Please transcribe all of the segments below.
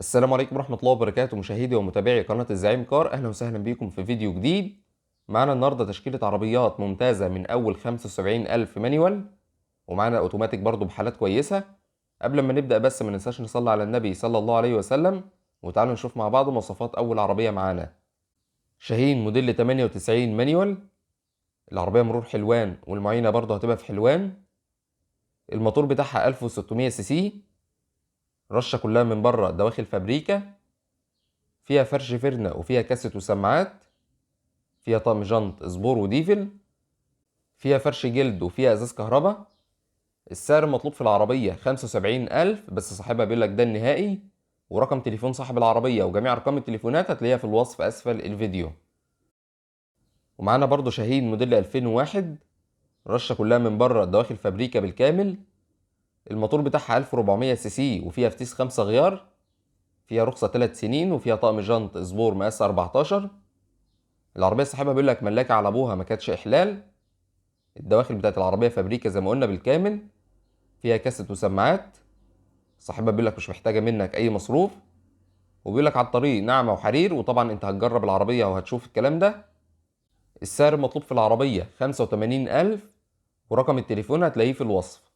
السلام عليكم ورحمة الله وبركاته، مشاهدي ومتابعي قناة الزعيم كار. أهلا وسهلا بكم في فيديو جديد. معانا النهاردة تشكيلة عربيات ممتازة من أول 75,000 مانيوال، ومعانا أوتوماتيك برضو بحالات كويسة. قبل ما نبدأ بس ما ننساش نصلي على النبي صلى الله عليه وسلم، وتعالوا نشوف مع بعض مواصفات أول عربية معانا. شاهين موديل 98 مانيوال. العربية مرور حلوان، والمعينة برضو هتبقى في حلوان. الموتور بتاعها 1600 سي سي. رشة كلها من بره دواخل فابريكا. فيها فرش فرنة وفيها كاسة وسماعات. فيها طقم جنط سبور وديفل. فيها فرش جلد وفيها ازاز كهرباء. السعر المطلوب في العربية 75,000، بس صاحبها بيقول لك ده النهائي. ورقم تليفون صاحب العربية وجميع ارقام التليفونات هتلاقيها في الوصف اسفل الفيديو. ومعانا برضو شاهين موديل 2001. رشة كلها من بره دواخل فابريكا بالكامل. الموتور بتاعها 1400 سي سي وفيها فتيس 5 غيار. فيها رخصة 3 سنين وفيها طقم جنط سبور مقاس 14. العربية صاحبها بيقول لك ملاكة على ابوها، ما كانتش احلال. الدواخل بتاعت العربية فابريكا زي ما قلنا بالكامل. فيها كاسة وسماعات. صاحبها بيقول لك مش محتاجة منك أي مصروف. وبيقول لك على الطريق ناعمة وحرير، وطبعا أنت هتجرب العربية وهتشوف الكلام ده. السعر المطلوب في العربية 85,000، ورقم التليفون هتلاقيه في الوصف.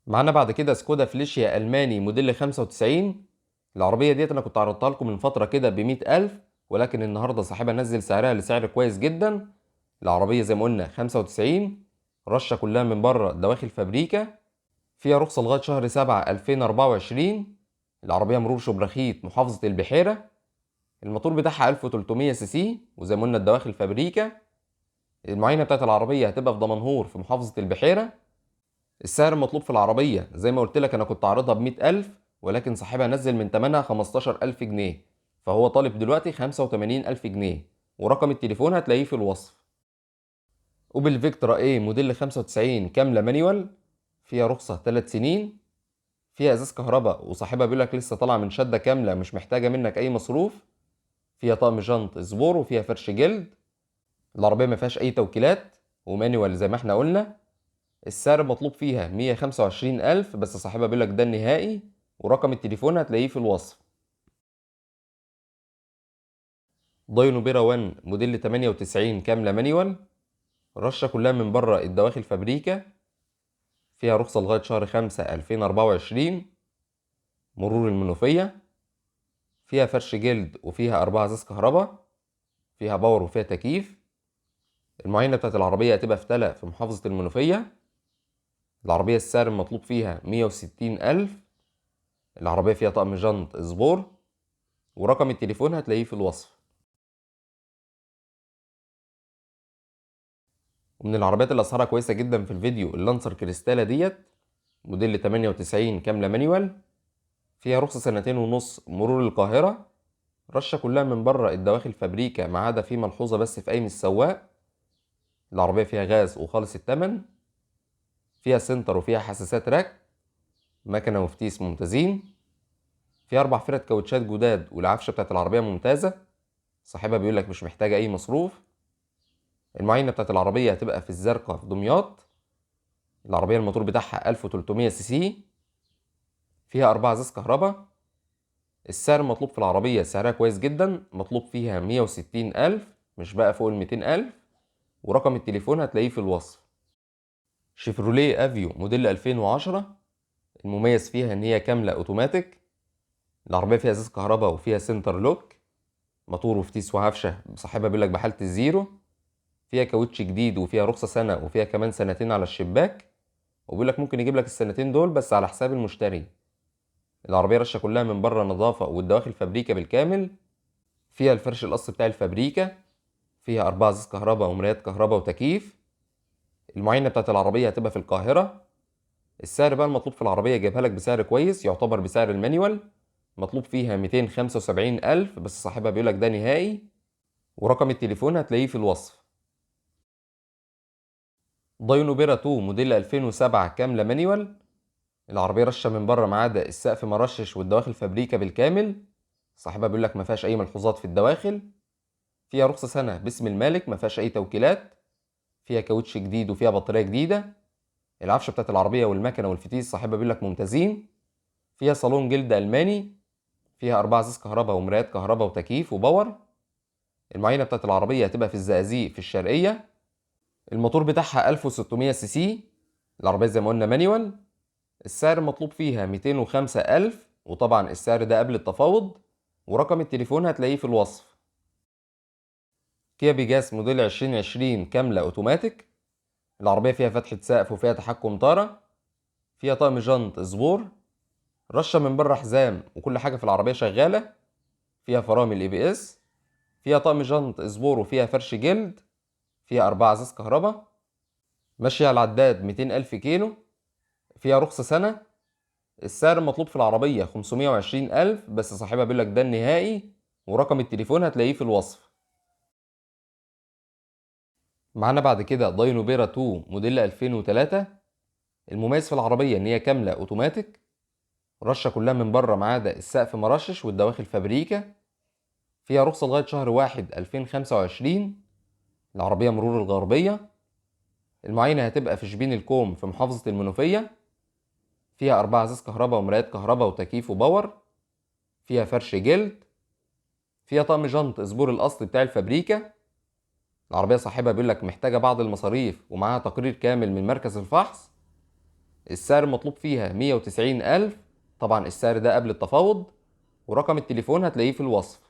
معانا بعد كده سكودا فليشيا ألماني موديل 95. العربية ديت أنا كنت عرضتها لكم من فترة كده ب100,000، ولكن النهاردة صاحبها نزل سعرها لسعر كويس جدا. العربية زي ما قلنا 95. رشة كلها من بره دواخل فابريكا. فيها رخصة لغاية شهر 7 2024. العربية مرور شبرخيت محافظة البحيرة. الموتور بتاعها 1300 سي سي، وزي ما قلنا الدواخل فابريكا. المعاينة بتاعت العربية هتبقى في دمنهور في محافظة البحيرة. السعر المطلوب في العربية زي ما قلت لك أنا كنت عارضها ب100,000، ولكن صاحبها نزل من تمنها 15,000 جنيه، فهو طالب دلوقتي 85,000 جنيه. ورقم التليفون هتلاقيه في الوصف. اوبل فيكترا ايه موديل 95 كاملة مانيوال. فيها رخصة 3 سنين. فيها ازاز كهرباء، وصاحبها بيقول لك لسه طالعه من شده كامله، مش محتاجه منك اي مصروف. فيها طقم جنط سبور وفيها فرش جلد. العربيه ما فيهاش اي توكيلات، ومانيوال زي ما احنا قلنا. السعر المطلوب فيها 125,000، بس صاحبها بيقول لك ده النهائي. ورقم التليفون هتلاقيه في الوصف. داينو بيرا 1 موديل 98 كامله مانيوال. رشه كلها من بره الدواخل فابريكا. فيها رخصه لغايه شهر 5 2024. مرور المنوفيه. فيها فرش جلد وفيها 4 ازاز كهرباء. فيها باور وفيها تكييف. المعاينة بتاعت العربية هتبقى في تلا في محافظة المنوفية. العربية السعر المطلوب فيها 160,000. العربية فيها طقم جنط سبور. ورقم التليفون هتلاقيه في الوصف. ومن العربيات اللي أسعارها كويسة جدا في الفيديو اللانسر كريستالا ديت موديل 98 كاملة مانيوال. فيها رخصة 2.5 سنين مرور القاهرة. رشة كلها من بره الدواخل فابريكا، ما عدا في ملحوظة بس في قايم السواق. العربية فيها غاز وخالص التمن. فيها سنتر وفيها حساسات راك. مكنة وفتيس ممتازين. في 4 فرد كاوتشات جداد، والعفشه بتاعت العربيه ممتازه. صاحبها بيقول لك مش محتاجه اي مصروف. المعاينه بتاعت العربيه هتبقى في الزرقاء في دمياط. العربيه الموتور بتاعها 1300 سي سي. فيها 4 ازاز كهرباء. السعر المطلوب في العربيه سعرها كويس جدا، مطلوب فيها 160,000، مش بقى فوق ال200,000. ورقم التليفون هتلاقيه في الوصف. شيفروليه افيو موديل 2010. المميز فيها ان هي كامله اوتوماتيك. العربيه فيها ازاز كهرباء وفيها سنتر لوك. موتور وفتيس وعفشه صاحبها بيقول لك بحاله الزيرو. فيها كاوتش جديد وفيها رخصة سنة وفيها كمان سنتين على الشباك. وبيقول لك ممكن يجيب لك السنتين دول بس على حساب المشتري. العربية رشة كلها من بره نظافة، والدواخل فابريكا بالكامل. فيها الفرش القص بتاع الفابريكا. فيها 4 ازاز كهرباء ومرايات كهرباء وتكييف. المعاينة بتاعت العربية هتبقى في القاهرة. السعر بقى المطلوب في العربية جايبها لك بسعر كويس يعتبر بسعر المانيوال. مطلوب فيها 275,000، بس صاحبها بيقول لك ده نهائي. ورقم التليفون هتلاقيه في الوصف. داينو بيرا 2 موديل 2007 كاملة مانيوال. العربية رشة من بره ما عدا السقف مرشش، والدواخل فابريكا بالكامل. صاحبها بيقول لك ما فيهاش أي ملحوظات في الدواخل. فيها رخصة سنة باسم المالك، ما فيهاش أي توكيلات. فيها كاوتش جديد وفيها بطارية جديدة. العفشة بتاعت العربية والمكنة والفتيس صاحبها بيقول لك ممتازين. فيها صالون جلد ألماني، فيها 4 ازاز كهرباء ومرايات كهرباء وتكييف وباور. المعاينة بتاعت العربية هتبقى في الزقازيق في الشرقية. الموتور بتاعها 1600 سي سي. العربية زي ما قلنا مانيوال. السعر المطلوب فيها 205,000، وطبعا السعر ده قبل التفاوض، ورقم التليفون هتلاقيه في الوصف. كيا بيجاس موديل 2020 كاملة اوتوماتيك. العربية فيها فتحة سقف وفيها تحكم طارة، فيها طقم جنط سبور، رشة من بره حزام، وكل حاجة في العربية شغالة. فيها فرامل ABS، فيها طقم جنط سبور وفيها فرش جلد، فيها 4 ازاز كهرباء، ماشية على العداد 200,000 كيلو، فيها رخصة سنة. السعر المطلوب في العربية 520,000، بس صاحبها بيقول لك ده النهائي، ورقم التليفون هتلاقيه في الوصف. معانا بعد كده داينو بيرا 2 موديل 2003. المميز في العربية إن هي كاملة أوتوماتيك، رشة كلها من بره ما عدا السقف مرشش والدواخل فابريكا. فيها رخصة لغاية شهر 1 2025. العربية مرور الغربية. المعاينة هتبقى في شبين الكوم في محافظة المنوفية. فيها 4 ازاز كهرباء ومرايات كهرباء وتكييف وباور. فيها فرش جلد. فيها طقم جنط سبور الأصلي بتاع الفابريكا. العربية صاحبها بيقول لك محتاجة بعض المصاريف ومعاها تقرير كامل من مركز الفحص. السعر المطلوب فيها 190,000، طبعا السعر ده قبل التفاوض، ورقم التليفون هتلاقيه في الوصف.